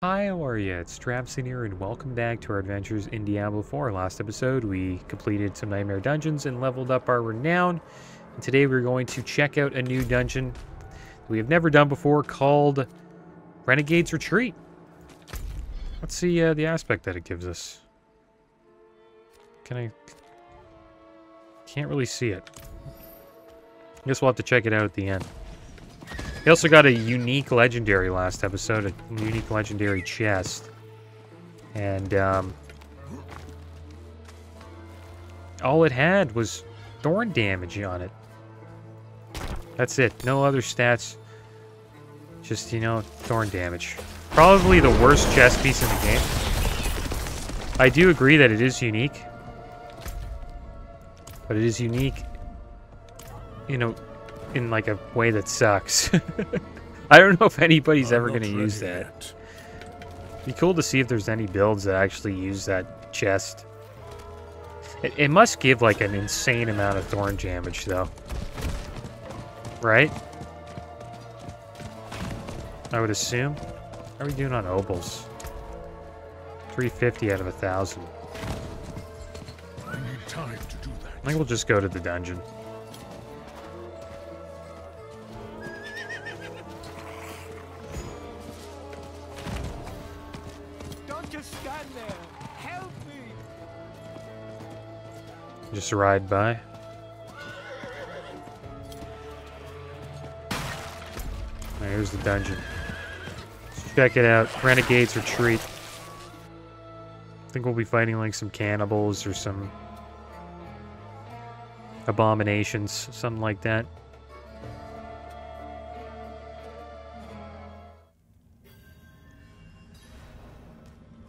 Hi, how are you? It's Travson here, and welcome back to our adventures in Diablo 4. Last episode, we completed some Nightmare Dungeons and leveled up our renown. And today we're going to check out a new dungeon we have never done before called Renegade's Retreat. Let's see the aspect that it gives us. Can't really see it. Guess we'll have to check it out at the end. We also got a unique legendary last episode, a unique legendary chest. And, all it had was thorn damage on it. That's it. No other stats. Just, you know, thorn damage. Probably the worst chest piece in the game. I do agree that it is unique. But it is unique, you know, in like a way that sucks. I don't know if anybody's ever going to use that. Be cool to see if there's any builds that actually use that chest. It must give like an insane amount of thorn damage though. Right? I would assume. How are we doing on obols? 350 out of 1,000. I need time to do that. I think we'll just go to the dungeon. Stand there. Help me. Just ride by. Alright, here's the dungeon. Let's check it out. Renegade's Retreat. I think we'll be fighting like some cannibals or some abominations, something like that.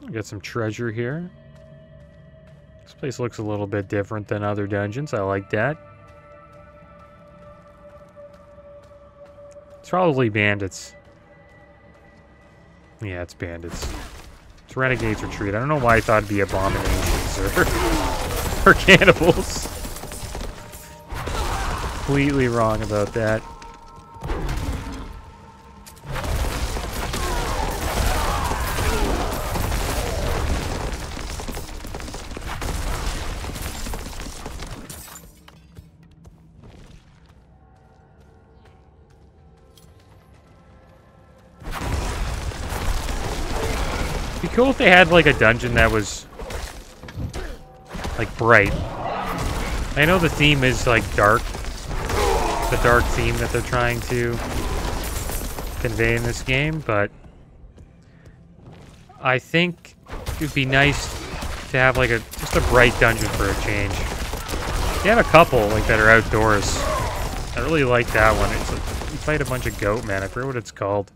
We got some treasure here. This place looks a little bit different than other dungeons. I like that. It's probably bandits. Yeah, it's bandits. It's Renegade's Retreat. I don't know why I thought it'd be abominations or cannibals. Completely wrong about that. It'd be cool if they had like a dungeon that was like bright. I know the theme is like dark. The dark theme that they're trying to convey in this game, but I think it'd be nice to have like just a bright dungeon for a change. You have a couple like that are outdoors. I really like that one. It's like you fight a bunch of goat men. I forget what it's called.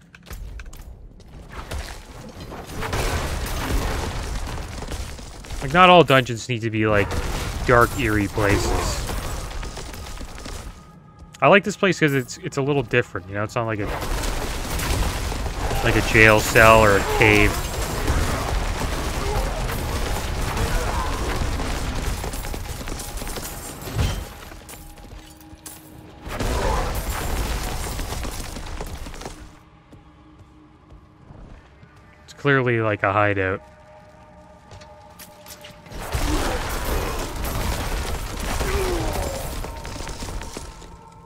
Like, not all dungeons need to be, like, dark, eerie places. I like this place because it's a little different, you know? It's not like a jail cell or a cave. It's clearly, like, a hideout.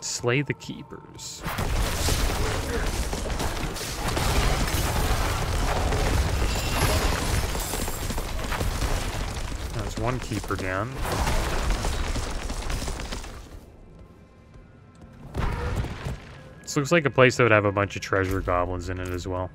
Slay the keepers. There's one keeper down. This looks like a place that would have a bunch of treasure goblins in it as well.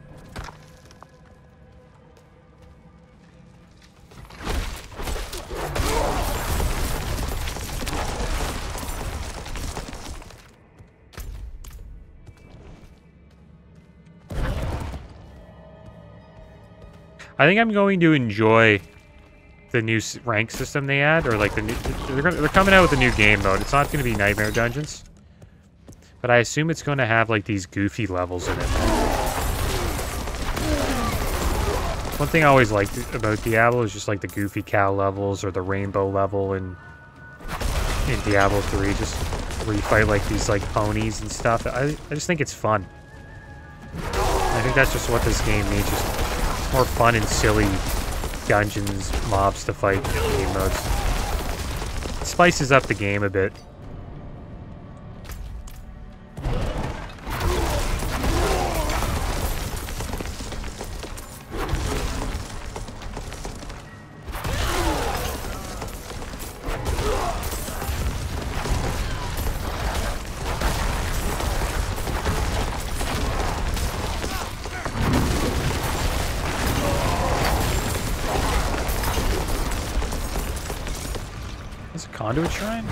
I think I'm going to enjoy the new rank system they add, or like the new. They're coming out with a new game mode. It's not going to be Nightmare Dungeons, but I assume it's going to have like these goofy levels in it. One thing I always liked about Diablo is just like the goofy cow levels or the rainbow level in Diablo 3, just where you fight like these like ponies and stuff. I just think it's fun. I think that's just what this game needs. Just More fun and silly dungeons, mobs to fight game modes. It spices up the game a bit. Conduit shrine?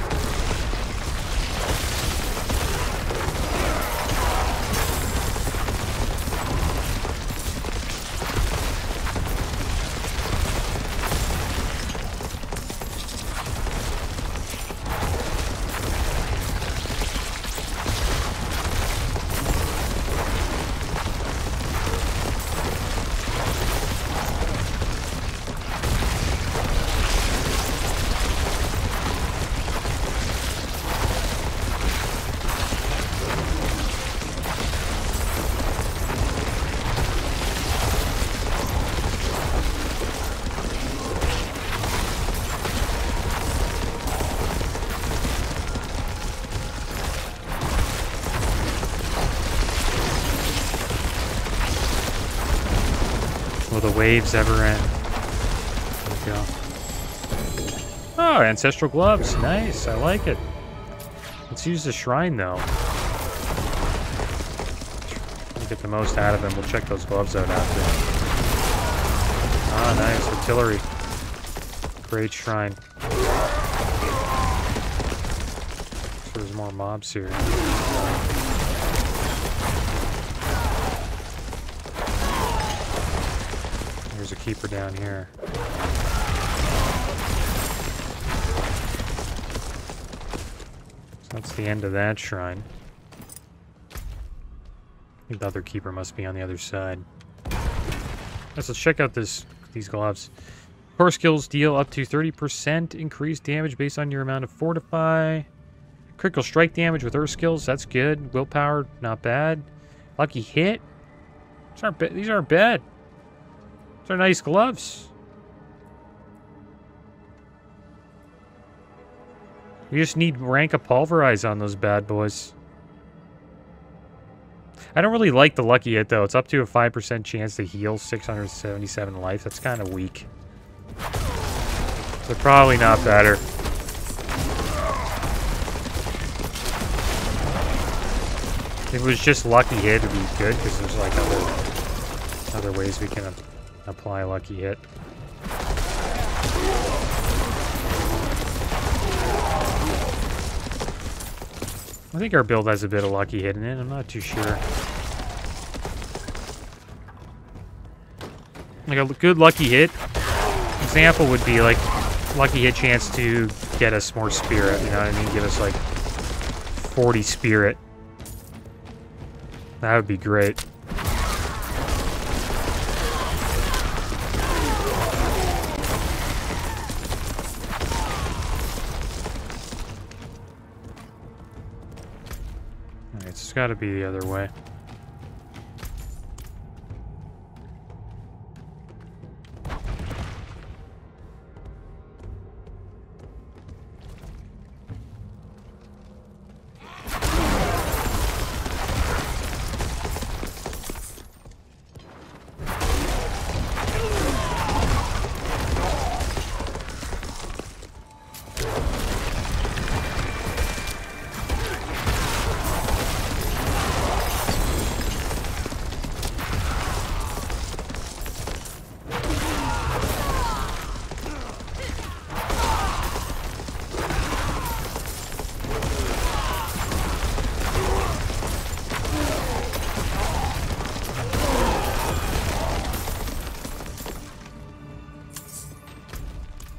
Will the waves ever end? There we go. Oh, ancestral gloves. Nice. I like it. Let's use the shrine, though. We'll get the most out of them. We'll check those gloves out after. Ah, nice. Artillery. Great shrine. So there's more mobs here. There's a keeper down here. So that's the end of that shrine. I think the other keeper must be on the other side. Let's check out these gloves. Core skills deal up to 30% increased damage based on your amount of fortify. Critical strike damage with earth skills, that's good. Willpower, not bad. Lucky hit. These aren't bad. These are nice gloves. We just need rank of pulverize on those bad boys. I don't really like the lucky hit, though. It's up to a 5% chance to heal 677 life. That's kind of weak. They're probably not better. If it was just lucky hit, it'd be good, because there's like other ways we can apply lucky hit. I think our build has a bit of lucky hit in it. I'm not too sure. Like a good lucky hit example would be like lucky hit chance to get us more spirit. You know what I mean? Give us like 40 spirit. That would be great. Alright, it's got to be the other way.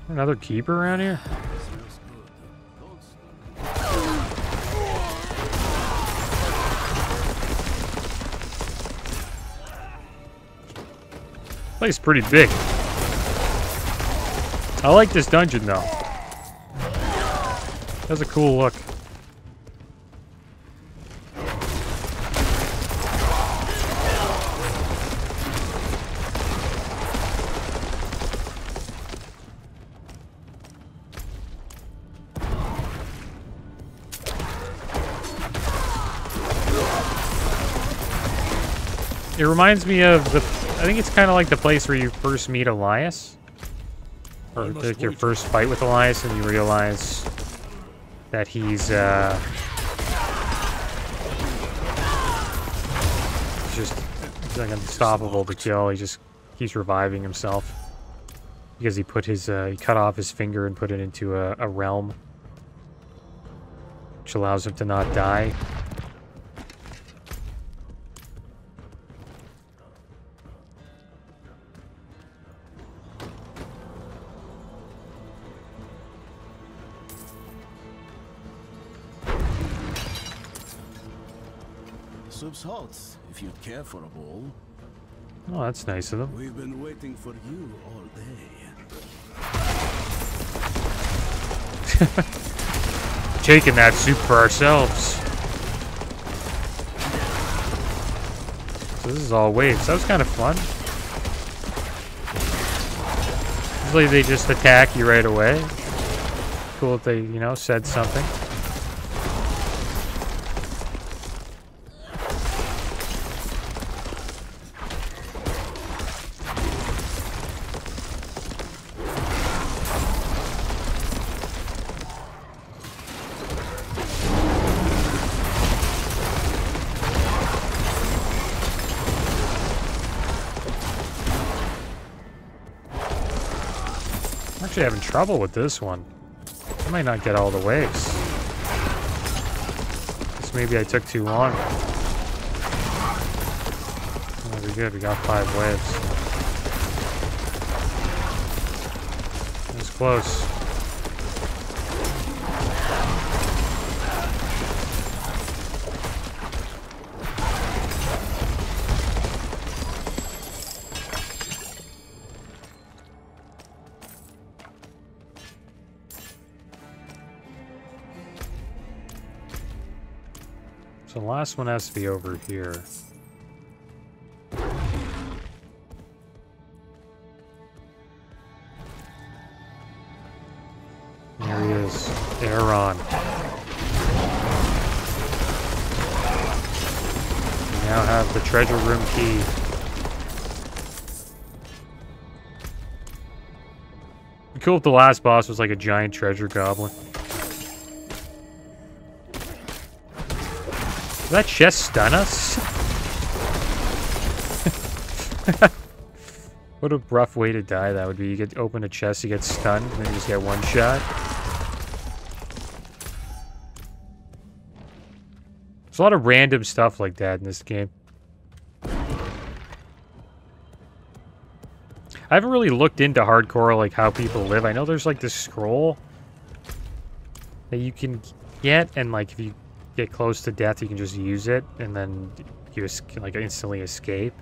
Another keeper around here? Place is pretty big. I like this dungeon though. Has a cool look. It reminds me of the... I think it's kind of like the place where you first meet Elias. Or like your first fight with Elias and you realize that he's like unstoppable to kill. He just keeps reviving himself. Because he put his, he cut off his finger and put it into a realm. Which allows him to not die. Soup's hot, if you'd care for a bowl. Oh, that's nice of them. We've been waiting for you all day. Taking that soup for ourselves. So this is all waves. That was kind of fun. Usually they just attack you right away. Cool if they, you know, said something. I'm actually having trouble with this one. I might not get all the waves. Guess maybe I took too long. Oh, we're good. We got 5 waves. It was close. So the last one has to be over here. There he is. Aaron. We now have the treasure room key. It'd be cool if the last boss was like a giant treasure goblin. Did that chest stun us? What a rough way to die that would be. You get open a chest, you get stunned, and then you just get one shot. There's a lot of random stuff like that in this game. I haven't really looked into hardcore, like how people live. I know there's like this scroll that you can get, and like if you get close to death, you can just use it, and then you can like instantly escape.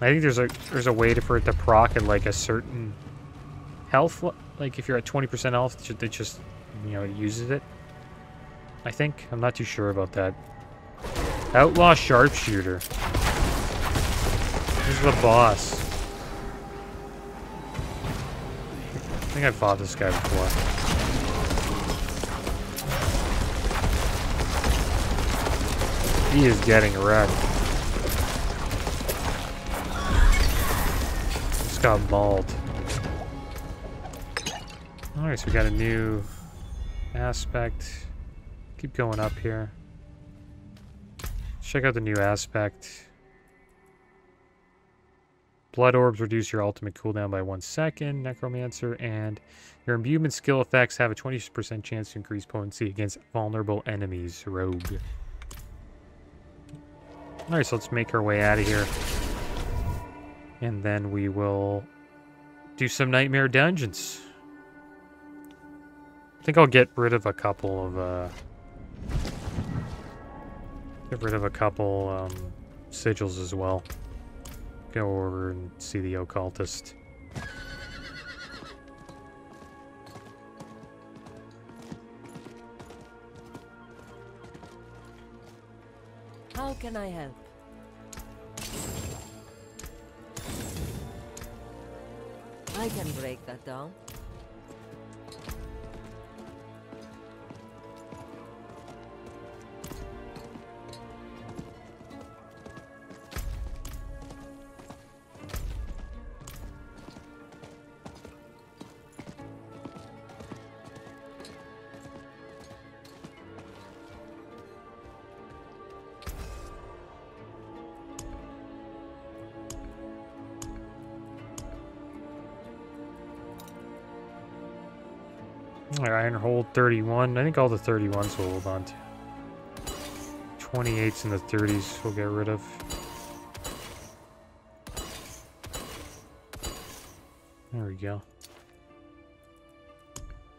I think there's a way for it to proc at like a certain health, like if you're at 20% health, it just, you know, it uses it. I think. I'm not too sure about that. Outlaw Sharpshooter. This is the boss. I think I've fought this guy before. He is getting wrecked. Just got mauled. Alright, so we got a new aspect. Keep going up here. Check out the new aspect. Blood orbs reduce your ultimate cooldown by 1 second. Necromancer and your imbuement skill effects have a 20% chance to increase potency against vulnerable enemies. Rogue. Alright, so let's make our way out of here. And then we will do some nightmare dungeons. I think I'll get rid of a couple of, sigils as well. Go over and see the occultist. How can I help? I can break that down. Iron hold 31. I think all the 31s we'll hold on to. 28s and the 30s we'll get rid of. There we go.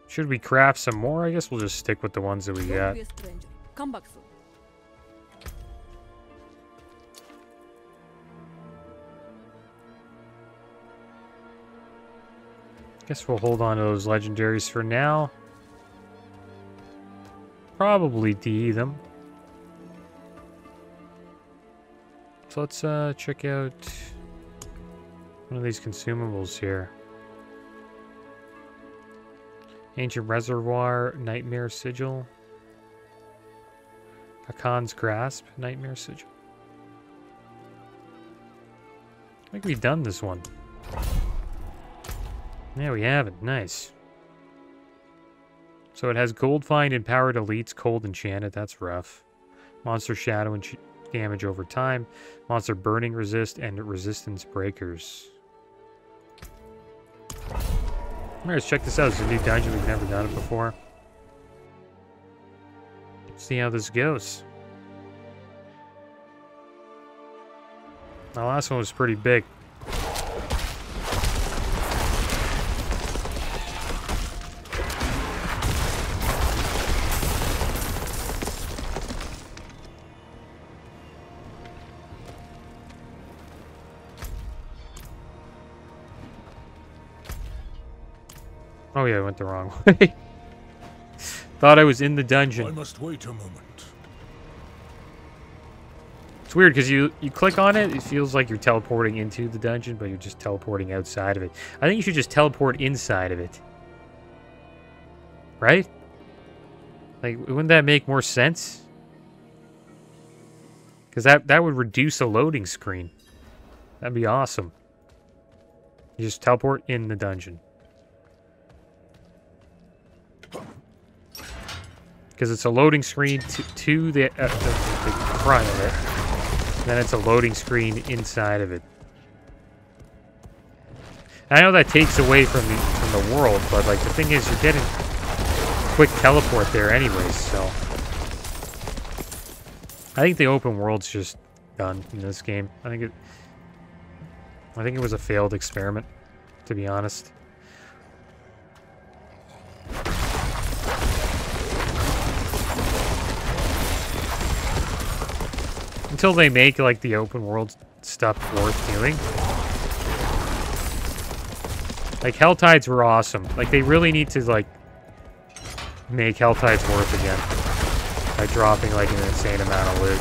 Should we craft some more? I guess we'll just stick with the ones that we got. Come back soon. Guess we'll hold on to those legendaries for now. Probably DE them. So let's check out one of these consumables here. Ancient Reservoir, Nightmare Sigil. Hakon's Grasp, Nightmare Sigil. I think we've done this one. Yeah, we have it. Nice. So it has Gold Find, Empowered Elites, Cold Enchanted. That's rough. Monster Shadow and damage over time. Monster Burning Resist and Resistance Breakers. Alright, let's check this out. It's a new dungeon. We've never done it before. See how this goes. The last one was pretty big. Oh yeah, I went the wrong way. Thought I was in the dungeon. I must wait a moment. It's weird because you click on it, it feels like you're teleporting into the dungeon, but you're just teleporting outside of it. I think you should just teleport inside of it. Right? Like, wouldn't that make more sense? Because that would reduce a loading screen. That'd be awesome. You just teleport in the dungeon. Because it's a loading screen to the front of it. Then it's a loading screen inside of it. I know that takes away from the world, but like the thing is, you're getting quick teleport there anyways. So I think the open world's just done in this game. I think it was a failed experiment, to be honest. Until they make, like, the open world stuff worth doing. Like, Helltides were awesome. Like, they really need to, like, make Helltides worth again. By dropping, like, an insane amount of loot.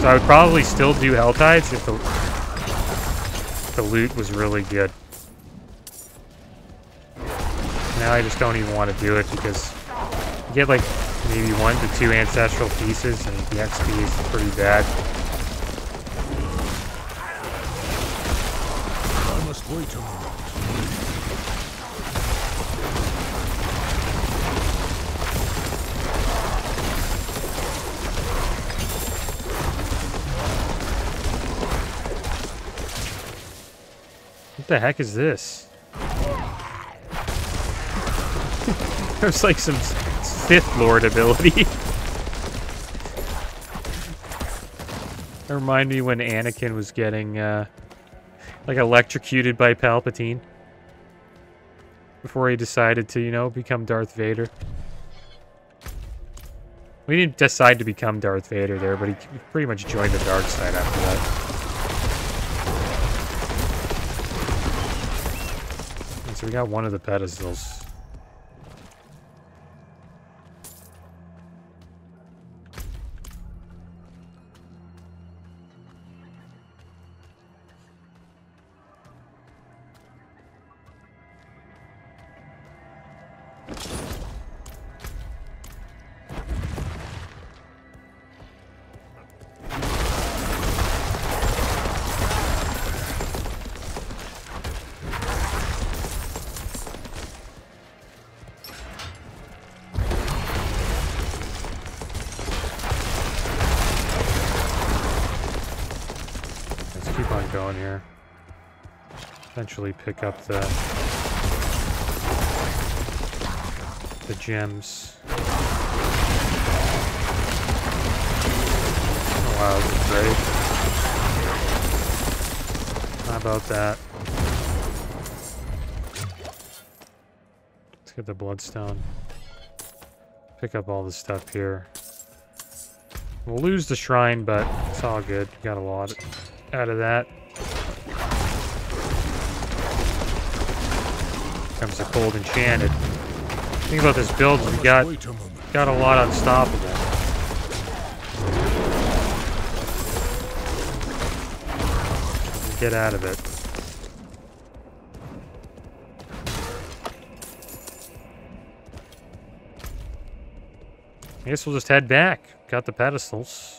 So I would probably still do Helltides if the loot was really good. Now I just don't even want to do it because you get like maybe 1 to 2 ancestral pieces and the XP is pretty bad. I must wait a moment. What the heck is this? There's like some Sith Lord ability. That reminded me when Anakin was getting like electrocuted by Palpatine before he decided to, you know, become Darth Vader. We didn't decide to become Darth Vader there, but he pretty much joined the dark side after that. And so we got one of the pedestals. Going here. Eventually pick up the gems. Oh wow, this is great. How about that? Let's get the bloodstone. Pick up all the stuff here. We'll lose the shrine, but it's all good. Got a lot out of that. Comes the cold enchanted. Think about this build, we got a lot unstoppable. Get out of it. I guess we'll just head back. Got the pedestals.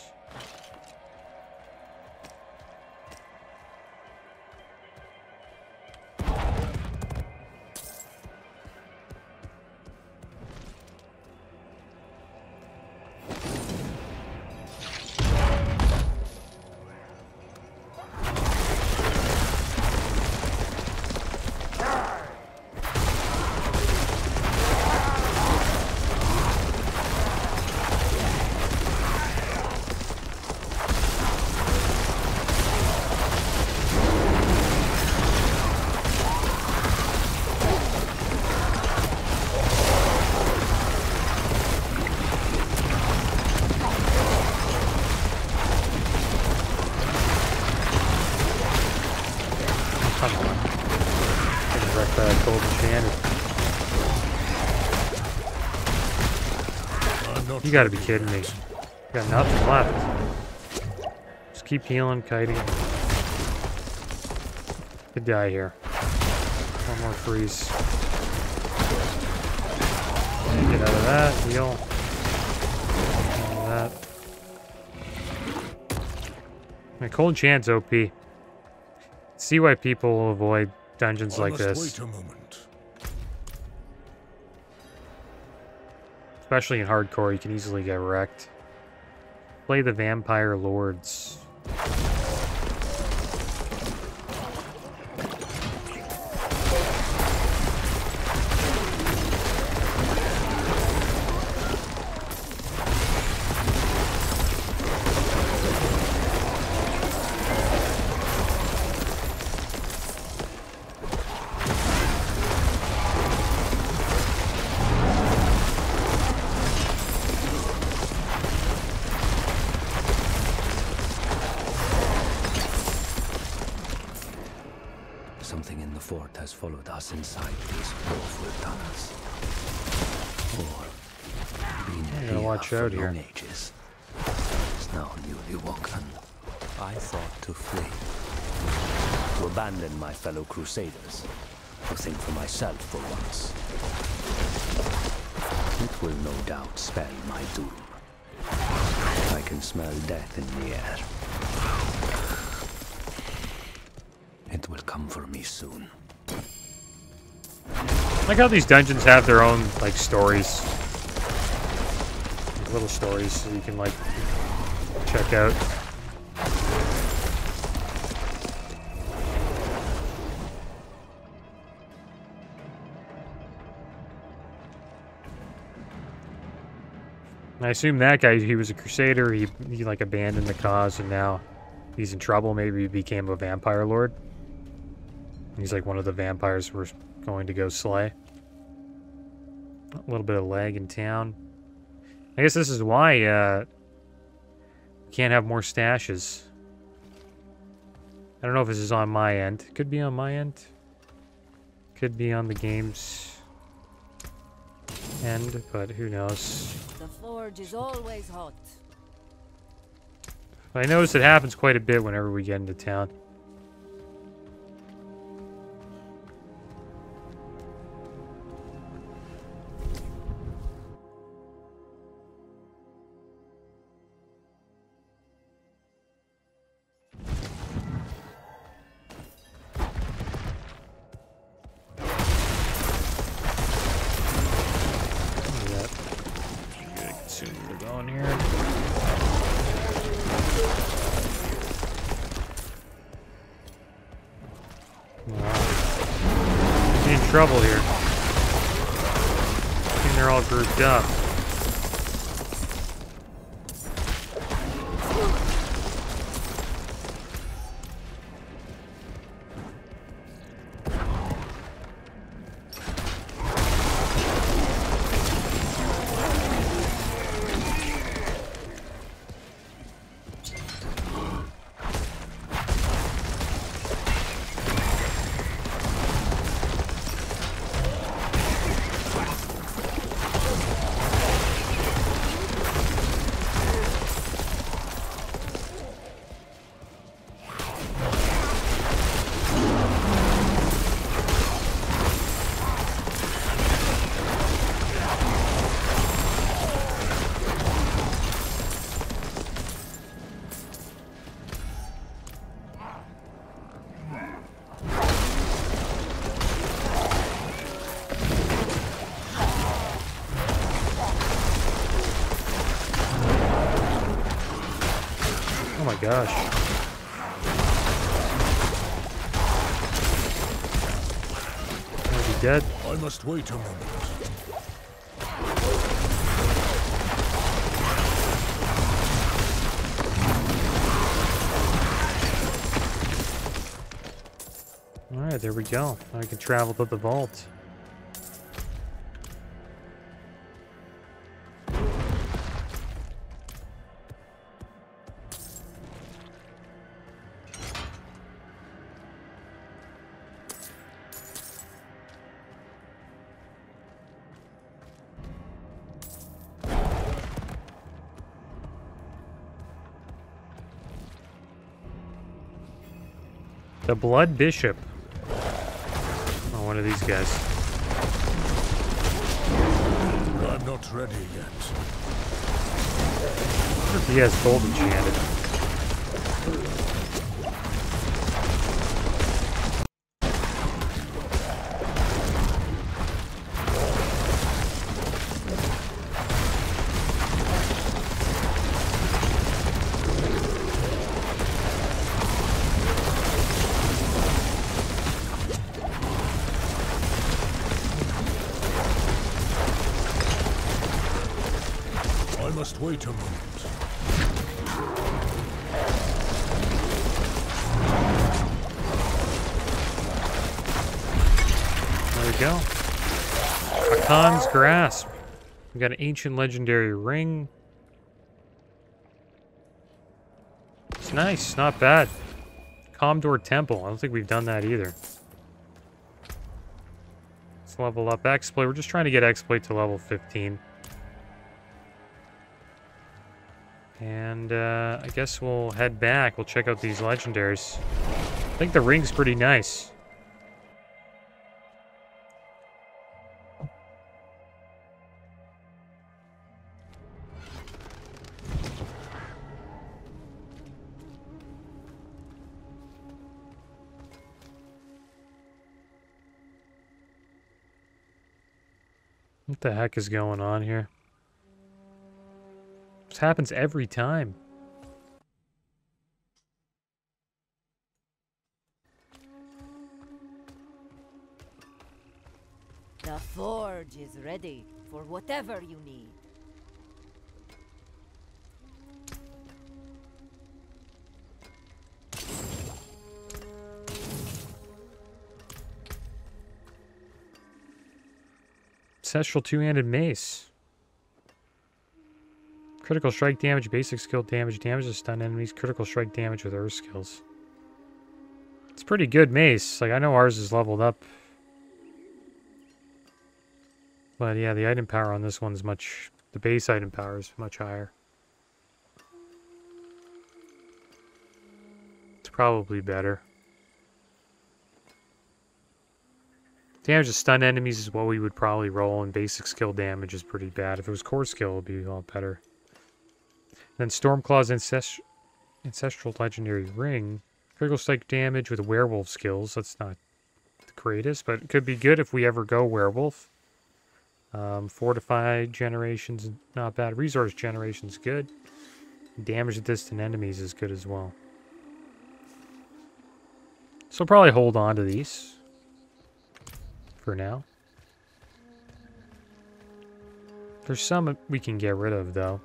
You gotta be kidding me. Got nothing left. Just keep healing, kiting. Could die here. One more freeze. Get out of that. Heal. All of that. My cold chant's OP. See why people will avoid dungeons like this. Wait a moment. Especially in hardcore, you can easily get wrecked. Play the Vampire Lords. Something in the fort has followed us inside these awful tunnels. Or been here watch out for here. long ages. Is now newly woken. I thought to flee. To abandon my fellow crusaders. To think for myself for once. It will no doubt spell my doom. I can smell death in the air. It will come for me soon. I like how these dungeons have their own, like, stories. Like, little stories so you can, like, check out. I assume that guy, he was a crusader, he like abandoned the cause and now he's in trouble. Maybe he became a vampire lord. He's like one of the vampires we're going to go slay. A little bit of lag in town. I guess this is why we can't have more stashes. I don't know if this is on my end. Could be on my end. Could be on the game's end, but who knows. The forge is always hot. I notice it happens quite a bit whenever we get into town. trouble here. I think they're all grouped up. Oh my gosh. Are we dead? I must wait a moment. Alright, there we go. Now I can travel to the vault. The Blood Bishop. Oh, one of these guys. I'm not ready yet. I wonder if he has gold enchanted. Wait a moment. There we go. Hakan's Grasp. We got an ancient legendary ring. It's nice, not bad. Commodore Temple. I don't think we've done that either. Let's level up exploit. We're just trying to get exploit to level 15. And I guess we'll head back. We'll check out these legendaries. I think the ring's pretty nice. What the heck is going on here? This happens every time. The forge is ready for whatever you need. Ancestral two-handed mace. Critical strike damage, basic skill damage, damage to stun enemies, critical strike damage with earth skills. It's pretty good mace. Like, I know ours is leveled up. But yeah, the item power on this one's much... The base item power is much higher. It's probably better. Damage to stun enemies is what we would probably roll, and basic skill damage is pretty bad. If it was core skill, it would be a lot better. Then Stormclaw's Ancestral Legendary Ring. Critical strike damage with werewolf skills. That's not the greatest, but it could be good if we ever go werewolf. Fortified generation's not bad. Resource generation's good. Damage to distant enemies is good as well. So probably hold on to these for now. There's some we can get rid of, though.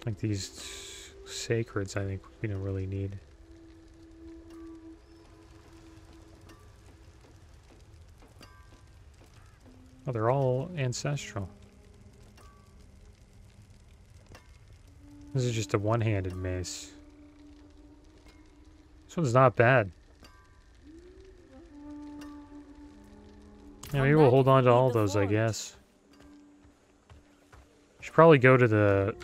Like these sacreds, I think we don't really need. Oh, they're all ancestral. This is just a one-handed mace. This one's not bad. Yeah, maybe we'll hold on to all those, I guess. Should probably go to the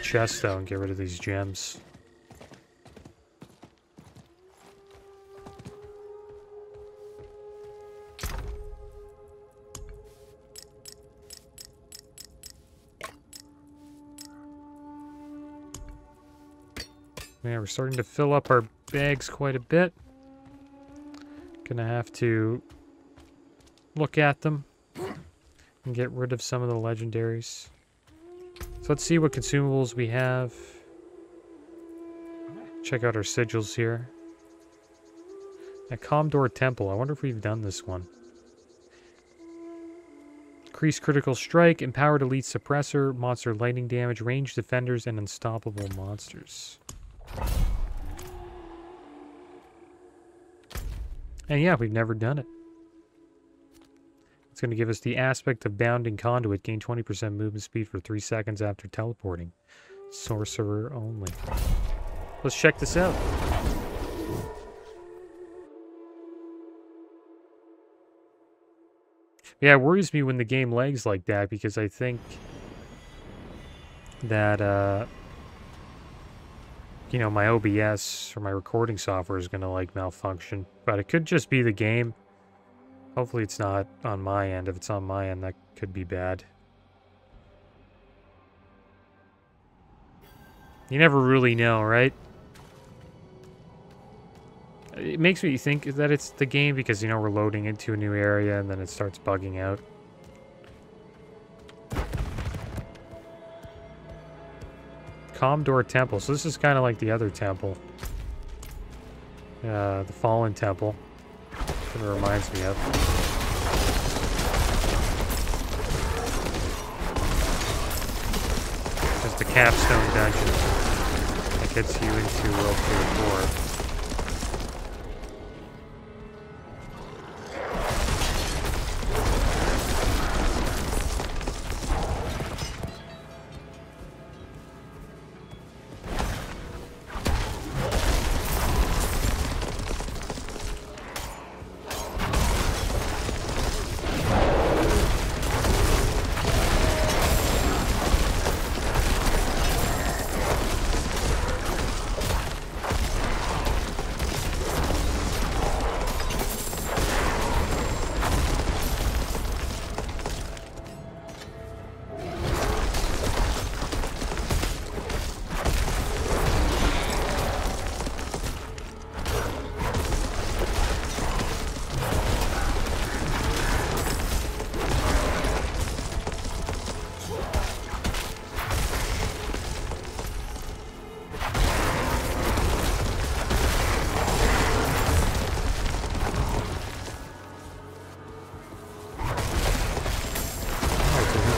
chest, though, and get rid of these gems. Yeah, we're starting to fill up our bags quite a bit. Gonna have to look at them and get rid of some of the legendaries. So let's see what consumables we have. Check out our sigils here. At Comdor Temple, I wonder if we've done this one. Increase critical strike, empowered elite suppressor, monster lightning damage, ranged defenders, and unstoppable monsters. And yeah, we've never done it. It's going to give us the aspect of bounding conduit, gain 20% movement speed for 3 seconds after teleporting. Sorcerer only. Let's check this out. Yeah, it worries me when the game lags like that, because I think that, you know, my OBS or my recording software is going to, like, malfunction. But it could just be the game. Hopefully it's not on my end. If it's on my end, that could be bad. You never really know, right? It makes me think that it's the game because, you know, we're loading into a new area and then it starts bugging out. Comdor Temple. So this is kind of like the other temple. The Fallen Temple. That's what it reminds me of. Just a capstone dungeon that gets you into World Tier 4.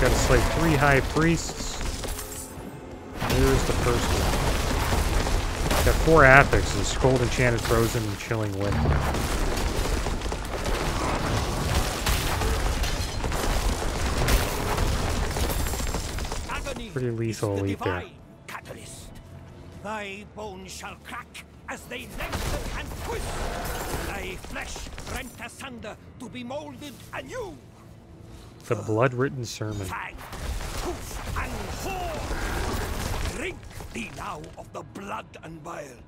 Gotta slay 3 high priests. Here's the first one. Got 4 affixes: cold, enchanted, frozen, and chilling wind. Pretty lethal elite there. Catalyst. Thy bones shall crack as they lengthen and twist. Thy flesh rent asunder to be molded anew. The blood-written sermon. Fang, hoof, and horn. Drink thee now of the blood and bile.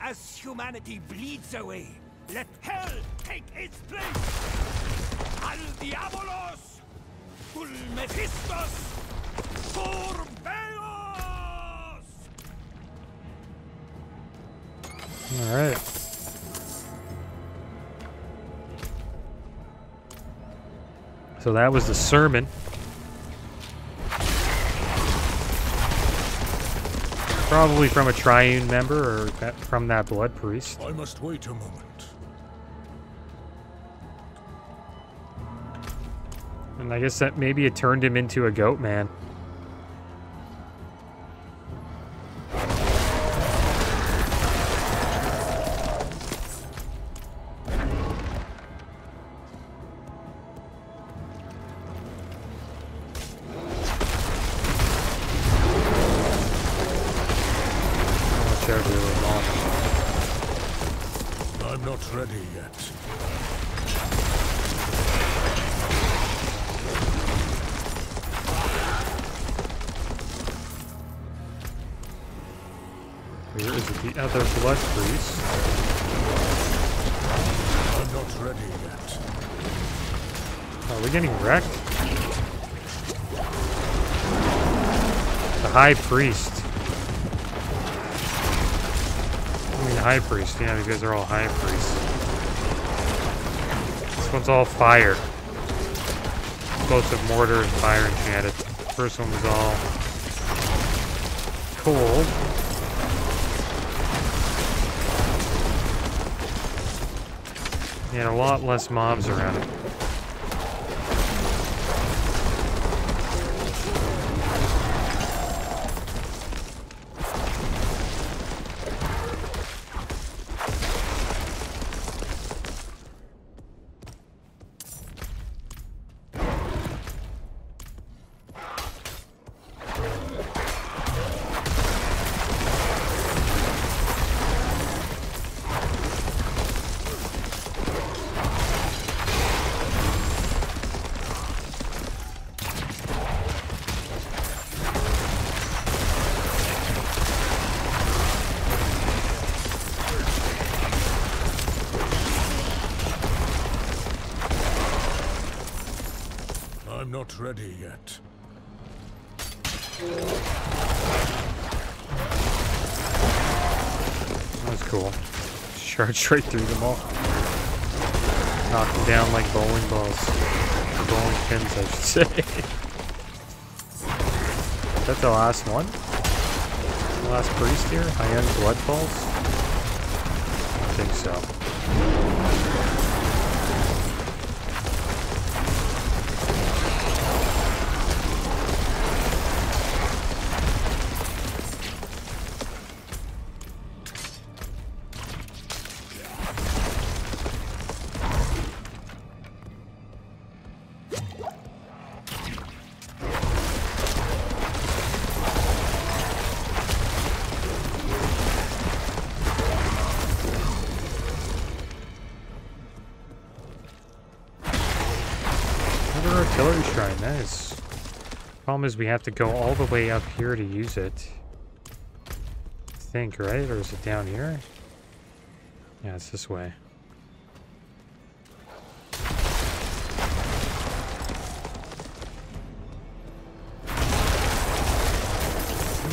As humanity bleeds away, let hell take its place. Al Diabolos, Ul Mephistos, Corbeos! Alright. So that was the sermon. Probably from a Triune member or from that Blood Priest. I must wait a moment. And I guess that maybe it turned him into a goat man. I'm not ready yet. Where is it? The other Blood Priest. I'm not ready yet. Are we getting wrecked? The High Priest. I mean, High Priest. Yeah, you guys are all High Priests. This one's all fire. Explosive mortar and fire enchanted. First one was all cold. Yeah, a lot less mobs around it. I'm not ready yet. That was cool. Charged straight through them all. Knocked them down like bowling balls. Or bowling pins, I should say. Is that the last one? The last priest here? High-end blood balls? I think so. Artillery shrine, nice. Problem is we have to go all the way up here to use it. I think, right? Or is it down here? Yeah, it's this way.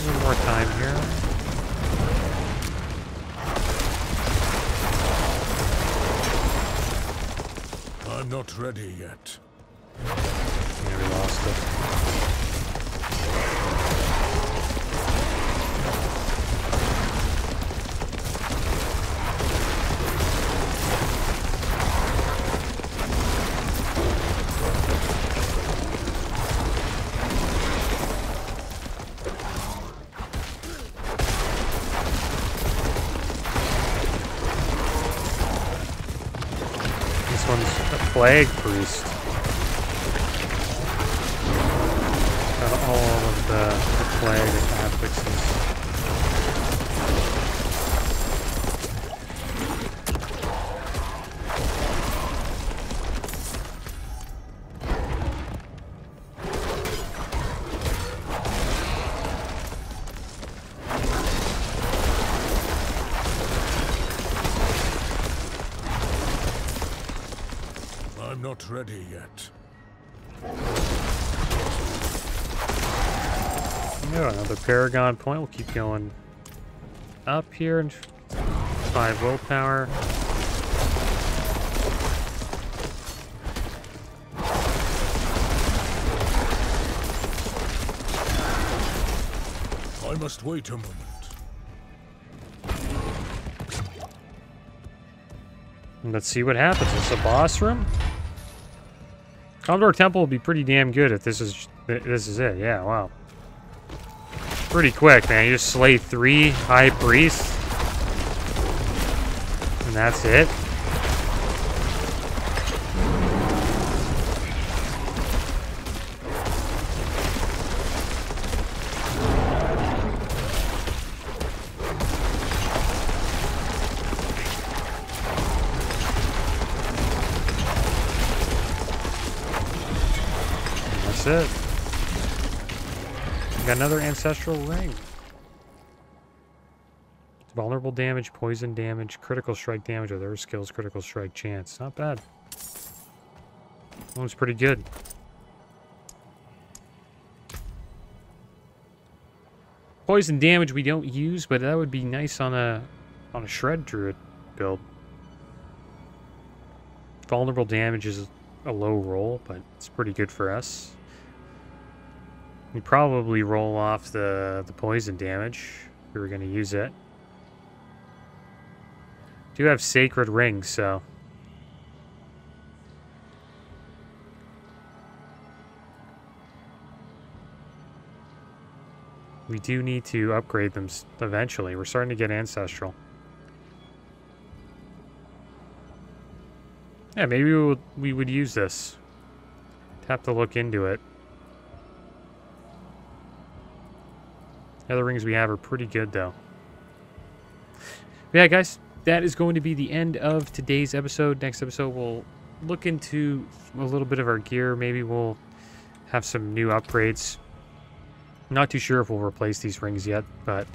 One more time here. I'm not ready yet. Yeah, we lost it. This one's a plague priest. All of the plague and affixes. I'm not ready yet. Oh, another Paragon point. We'll keep going up here and 5 willpower. I must wait a moment. And let's see what happens. Is this a boss room? Condor Temple will be pretty damn good if this is it. Yeah, wow. Pretty quick, man. You just slay 3 high priests. And that's it. That's it. We got another ancestral ring. Vulnerable damage, poison damage, critical strike damage with other skills, critical strike chance. Not bad. That one's pretty good. Poison damage we don't use, but that would be nice on a shred druid build. Vulnerable damage is a low roll, but it's pretty good for us. We probably roll off the poison damage if we were going to use it. Do have sacred rings, so we do need to upgrade them eventually. We're starting to get ancestral. Yeah, maybe we would use this. Have to look into it. The other rings we have are pretty good, though. But yeah, guys, that is going to be the end of today's episode. Next episode, we'll look into a little bit of our gear. Maybe we'll have some new upgrades. Not too sure if we'll replace these rings yet, but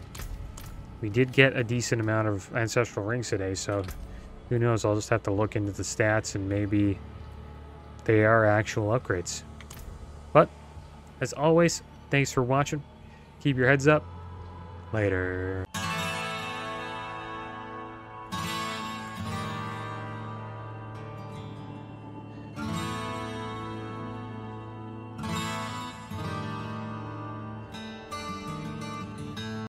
we did get a decent amount of ancestral rings today, so who knows? I'll just have to look into the stats and maybe they are actual upgrades. But, as always, thanks for watching. Keep your heads up. Later.